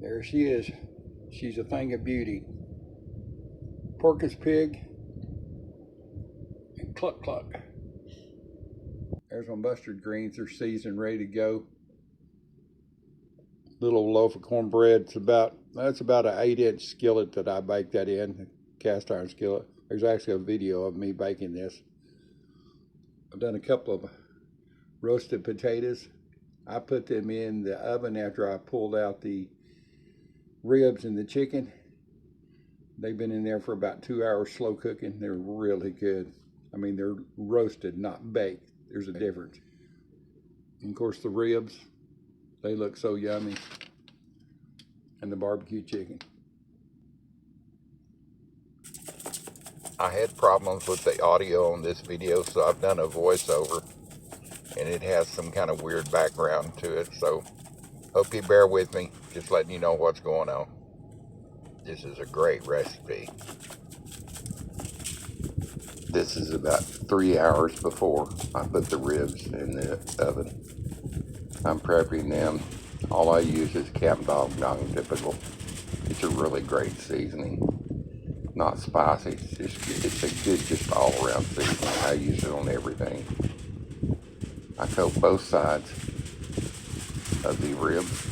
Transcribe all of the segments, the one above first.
There she is. She's a thing of beauty. Porpoise pig and cluck cluck. There's my mustard greens. They're seasoned, ready to go. Little loaf of cornbread. That's about an 8-inch skillet that I baked that in, a cast iron skillet. There's actually a video of me baking this. I've done a couple of roasted potatoes. I put them in the oven after I pulled out the ribs and the chicken. They've been in there for about 2 hours slow cooking. They're really good. I mean, they're roasted, not baked. There's a difference. And of course, the ribs, they look so yummy. And the barbecue chicken. I had problems with the audio on this video, so I've done a voiceover. And it has some kind of weird background to it, so hope you bear with me. Just letting you know what's going on. This is a great recipe. This is about 3 hours before I put the ribs in the oven. I'm prepping them. All I use is Camp Dog non-typical. It's a really great seasoning. Not spicy. It's a good just all around seasoning. I use it on everything. I coat both sides of the ribs.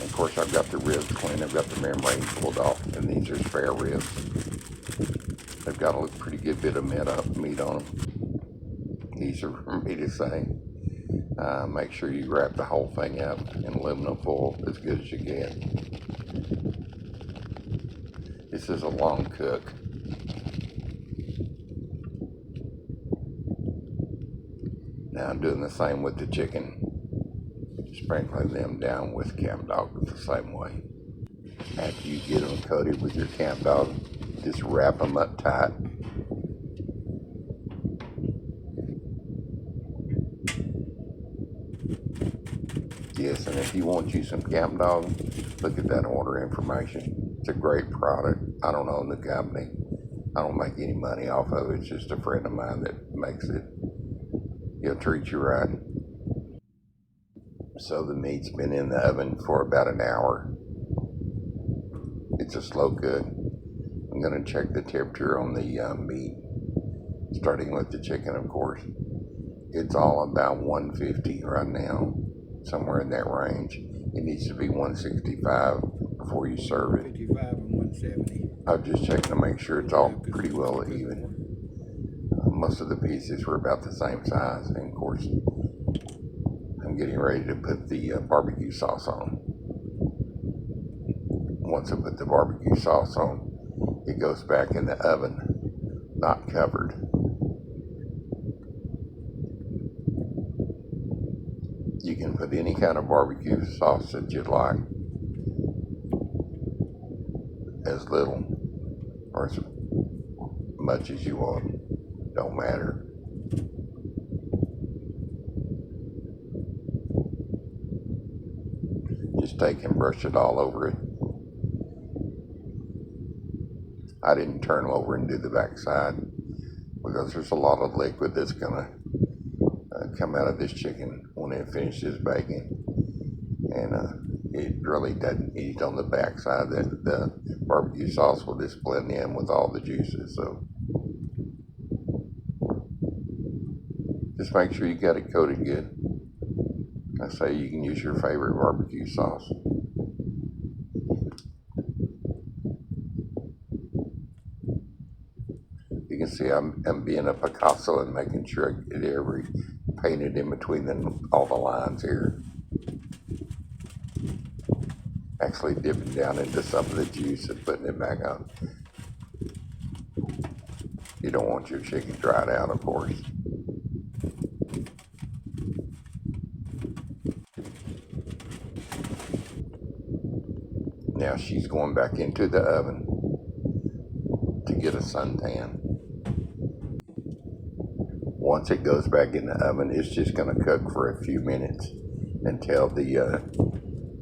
Of course, I've got the ribs clean. I've got the membrane pulled off, and these are spare ribs. They've got a pretty good bit of meat on them. These are for me to say. Make sure you wrap the whole thing up in aluminum foil as good as you can. This is a long cook. Now I'm doing the same with the chicken. Sprinkling them down with Camp Dog the same way. After you get them coated with your Camp Dog, just wrap them up tight. Yes, and if you want you some Camp Dog, look at that order information. It's a great product. I don't own the company. I don't make any money off of it. It's just a friend of mine that makes it. He'll treat you right. So the meat's been in the oven for about an hour. It's a slow cook. I'm going to check the temperature on the meat, starting with the chicken, of course. It's all about 150 right now, somewhere in that range. It needs to be 165 before you serve it. 55 and 170. I'm just checking to make sure it's all pretty well even. Most of the pieces were about the same size, and of course, I'm getting ready to put the barbecue sauce on. Once I put the barbecue sauce on, it goes back in the oven, not covered. You can put any kind of barbecue sauce that you'd like, as little or as much as you want. Don't matter. Just take and brush it all over it. I didn't turn over and do the back side because there's a lot of liquid that's gonna come out of this chicken when it finishes baking, and it really doesn't eat on the back side. That the barbecue sauce will just blend in with all the juices. So just make sure you got it coated good. I say you can use your favorite barbecue sauce. You can see I'm being a Picasso and making sure I get every painted in between all the lines here. Actually dipping down into some of the juice and putting it back on. You don't want your chicken dried out, of course. Now she's going back into the oven to get a suntan. Once it goes back in the oven, it's just going to cook for a few minutes until the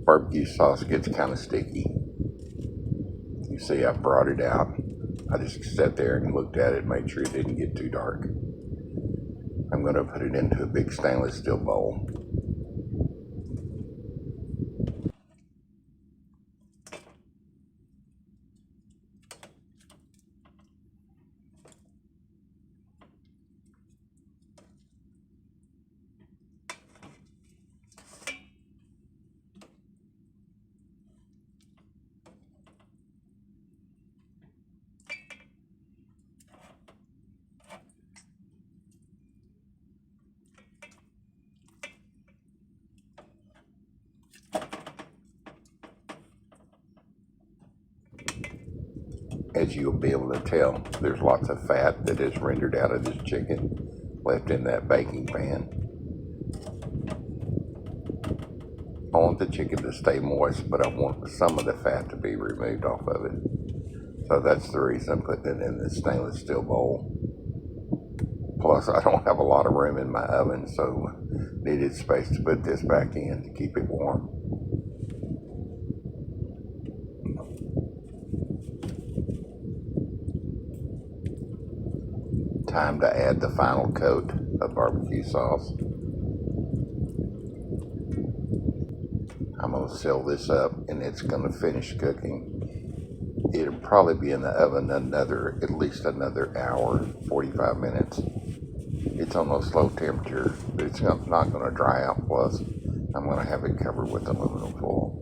barbecue sauce gets kind of sticky. You see, I brought it out. I just sat there and looked at it, made sure it didn't get too dark. I'm going to put it into a big stainless steel bowl. as you'll be able to tell, there's lots of fat that is rendered out of this chicken left in that baking pan. I want the chicken to stay moist, but I want some of the fat to be removed off of it. So that's the reason I'm putting it in this stainless steel bowl. Plus, I don't have a lot of room in my oven, so needed space to put this back in to keep it warm. Time to add the final coat of barbecue sauce. I'm going to seal this up, and it's going to finish cooking. It'll probably be in the oven at least another hour, 45 minutes. It's on a slow temperature, but it's not going to dry out. Plus, I'm going to have it covered with aluminum foil.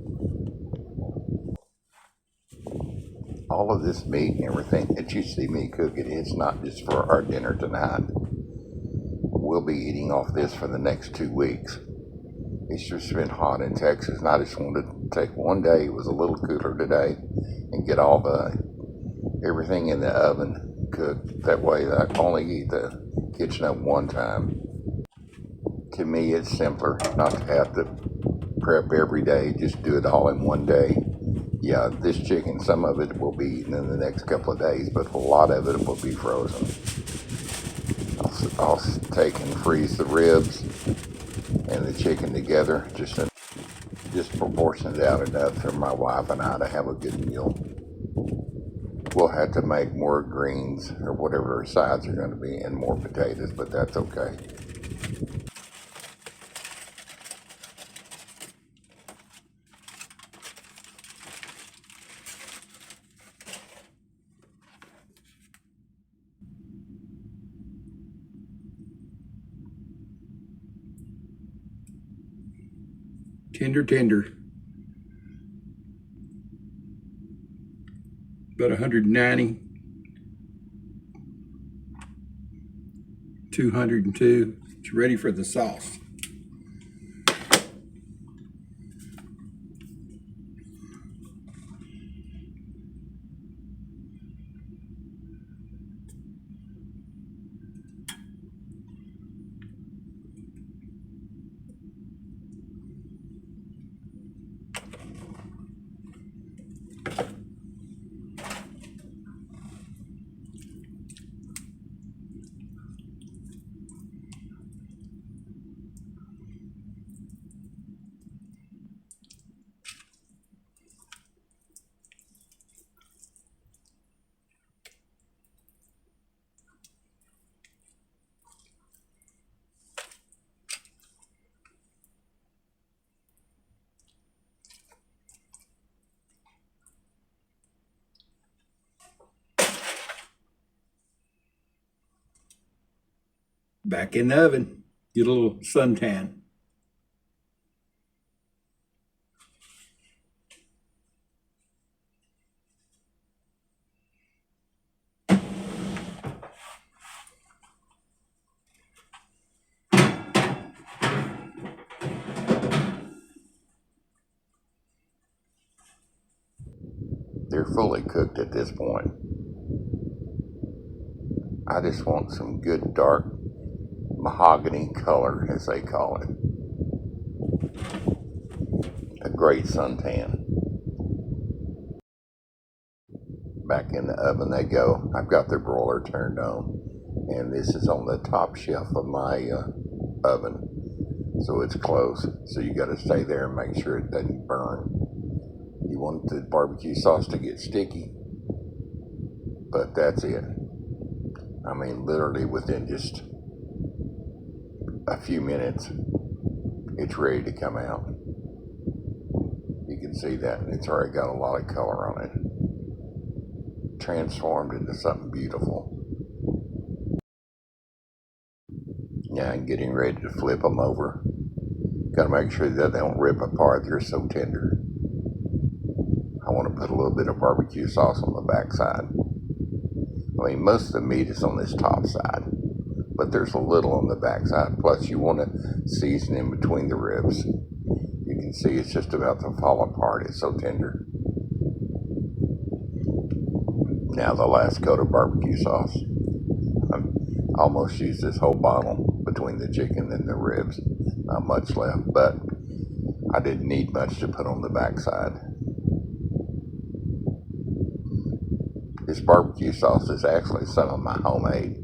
All of this meat and everything that you see me cooking, it's not just for our dinner tonight. We'll be eating off this for the next 2 weeks. It's just been hot in Texas, and I just wanted to take one day, it was a little cooler today, and get all everything in the oven cooked. That way I only eat the kitchen at one time. To me, it's simpler not to have to prep every day, just do it all in one day. Yeah, this chicken, some of it will be eaten in the next couple of days, but a lot of it will be frozen. I'll take and freeze the ribs and the chicken together, just proportion it out enough for my wife and I to have a good meal. We'll have to make more greens or whatever our sides are going to be and more potatoes, but that's okay. Tender. About 190, 202. It's ready for the sauce. Back in the oven, get a little suntan. They're fully cooked at this point. I just want some good dark mahogany color, as they call it. A great suntan. Back in the oven they go. I've got the broiler turned on, and this is on the top shelf of my oven, so it's close. So you got to stay there and make sure it doesn't burn. You want the barbecue sauce to get sticky, but that's it. I mean, literally within just a few minutes, it's ready to come out. You can see that, and it's already got a lot of color on it. Transformed into something beautiful. Now I'm getting ready to flip them over. Got to make sure that they don't rip apart. They're so tender. I want to put a little bit of barbecue sauce on the back side. I mean, most of the meat is on this top side, but there's a little on the back side. Plus, you want to season in between the ribs. You can see it's just about to fall apart. It's so tender. Now the last coat of barbecue sauce. I almost used this whole bottle between the chicken and the ribs. Not much left, but I didn't need much to put on the backside. This barbecue sauce is actually some of my homemade.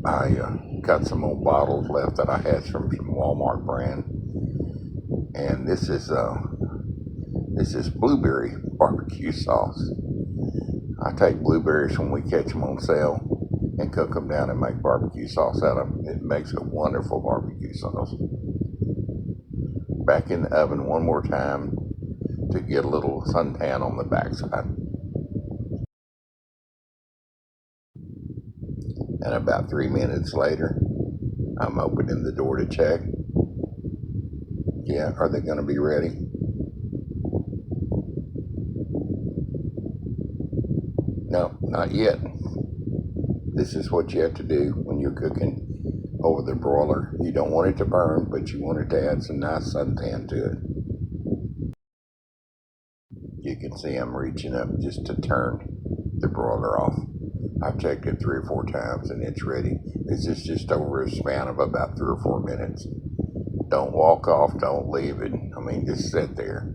I got some old bottles left that I had from some Walmart brand, and this is blueberry barbecue sauce. I take blueberries when we catch them on sale and cook them down and make barbecue sauce out of them. It makes a wonderful barbecue sauce. Back in the oven one more time to get a little suntan on the backside. And about 3 minutes later, I'm opening the door to check. Yeah, are they going to be ready? No, not yet. This is what you have to do when you're cooking over the broiler. You don't want it to burn, but you want it to add some nice suntan to it. You can see I'm reaching up just to turn the broiler off. I've checked it 3 or 4 times and it's ready. This is just over a span of about 3 or 4 minutes. Don't walk off, don't leave it. I mean, just sit there.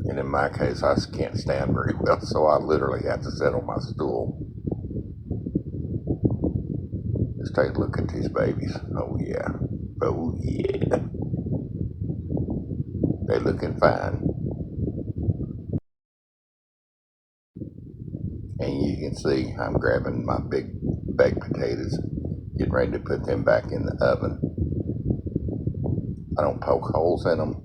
And in my case, I can't stand very well, so I literally have to sit on my stool. Let's take a look at these babies. Oh yeah. Oh yeah. They looking fine. And you can see I'm grabbing my big baked potatoes, getting ready to put them back in the oven. I don't poke holes in them.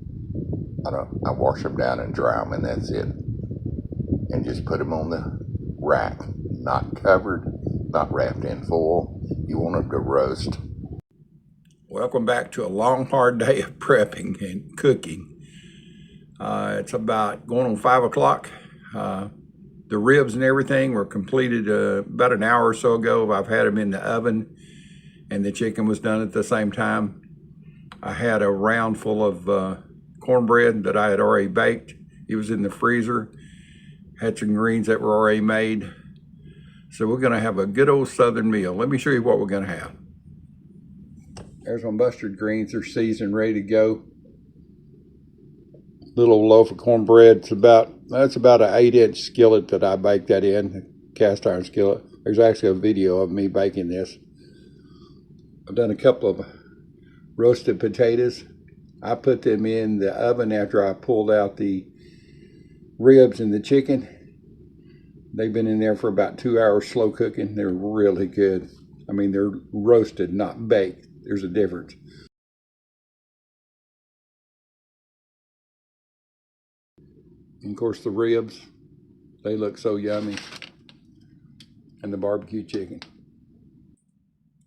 I wash them down and dry them, and that's it. And just put them on the rack, not covered, not wrapped in foil. You want them to roast. Welcome back to a long, hard day of prepping and cooking. It's about going on 5 o'clock. The ribs and everything were completed about an hour or so ago. I've had them in the oven, and the chicken was done at the same time. I had a round full of cornbread that I had already baked. It was in the freezer. Had some greens that were already made. So we're gonna have a good old Southern meal. Let me show you what we're gonna have. There's my mustard greens. They're seasoned, ready to go. Little loaf of cornbread. That's about an 8-inch skillet that I baked that in, a cast iron skillet. There's actually a video of me baking this. I've done a couple of roasted potatoes. I put them in the oven after I pulled out the ribs and the chicken. They've been in there for about 2 hours slow cooking. They're really good. I mean, they're roasted, not baked. There's a difference. And of course, the ribs, they look so yummy. And the barbecue chicken.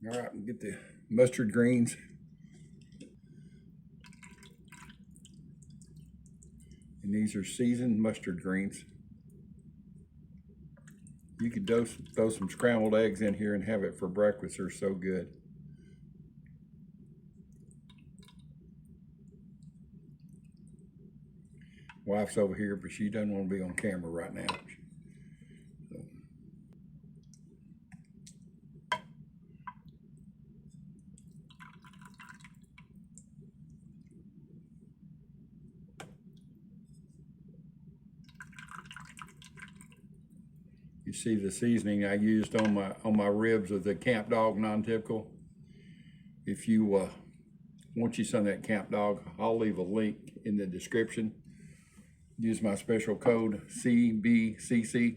All right, we'll get the mustard greens. And these are seasoned mustard greens. You could throw some scrambled eggs in here and have it for breakfast. They're so good. Wife's over here, but she doesn't want to be on camera right now. So. You see the seasoning I used on my ribs of the Camp Dog non-typical. If you want you some of that Camp Dog, I'll leave a link in the description. Use my special code CBCC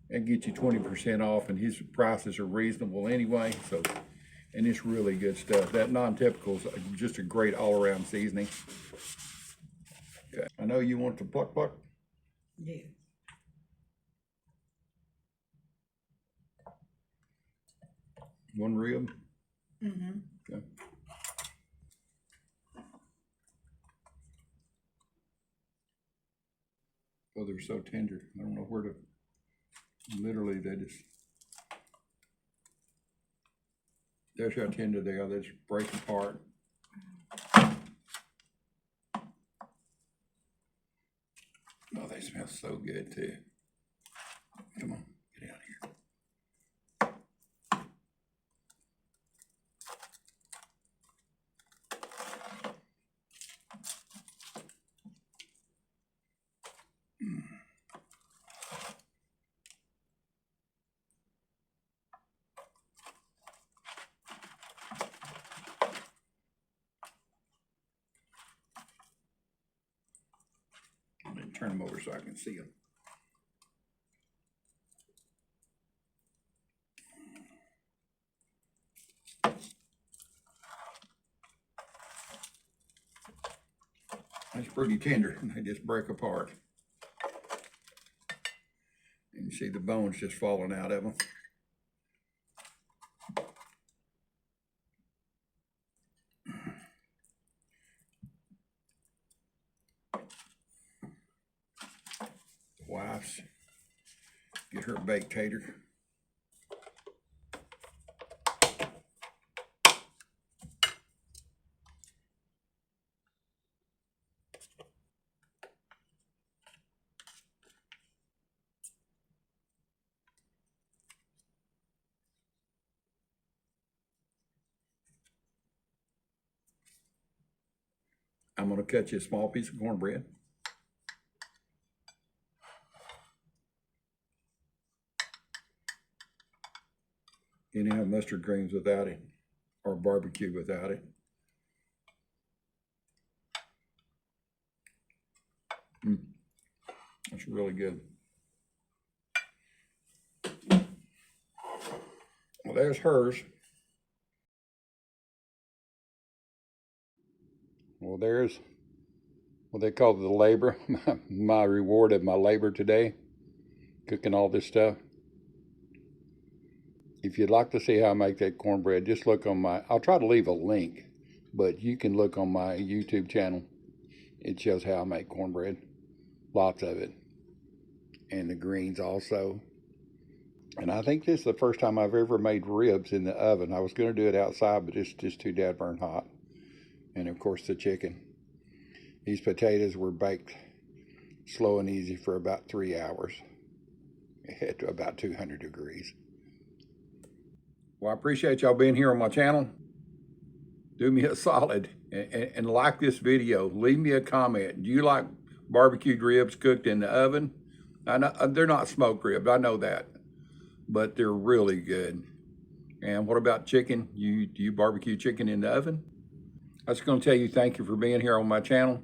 and get you 20% off, and his prices are reasonable anyway. So, and it's really good stuff. That non-typical is just a great all-around seasoning. Okay, I know you want to pluck. Yeah. One rib. Mm-hmm. Okay. Oh, they're so tender. I don't know where to. Literally, they just. There's how tender they are. They just break apart. Oh, they smell so good too. Come on, get out here. Let me turn them over so I can see them. That's pretty tender, and they just break apart. And you see the bones just falling out of them. Wife's get her baked tater. I'm going to cut you a small piece of cornbread. You can have mustard greens without it, or barbecue without it. That's really good. Well, there's hers. Well, there's what they call the labor, my reward of my labor today, cooking all this stuff. If you'd like to see how I make that cornbread, just look on I'll try to leave a link, but you can look on my YouTube channel. It shows how I make cornbread, lots of it, and the greens also. And I think this is the first time I've ever made ribs in the oven. I was going to do it outside, but it's just too dadburn hot. And of course the chicken. These potatoes were baked slow and easy for about 3 hours at about 200 degrees. Well, I appreciate y'all being here on my channel. Do me a solid and like this video. Leave me a comment. Do you like barbecued ribs cooked in the oven? I know they're not smoked ribs, I know that, but they're really good. And what about chicken? Do you barbecue chicken in the oven? I was going to tell you thank you for being here on my channel.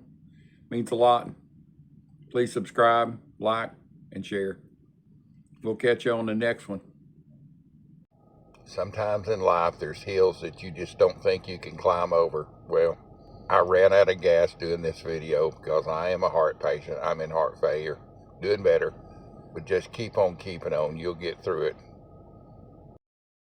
Means a lot. Please subscribe, like, and share. We'll catch you on the next one. Sometimes in life there's hills that you just don't think you can climb over. Well, I ran out of gas doing this video because I am a heart patient. I'm in heart failure. Doing better. But just keep on keeping on. You'll get through it.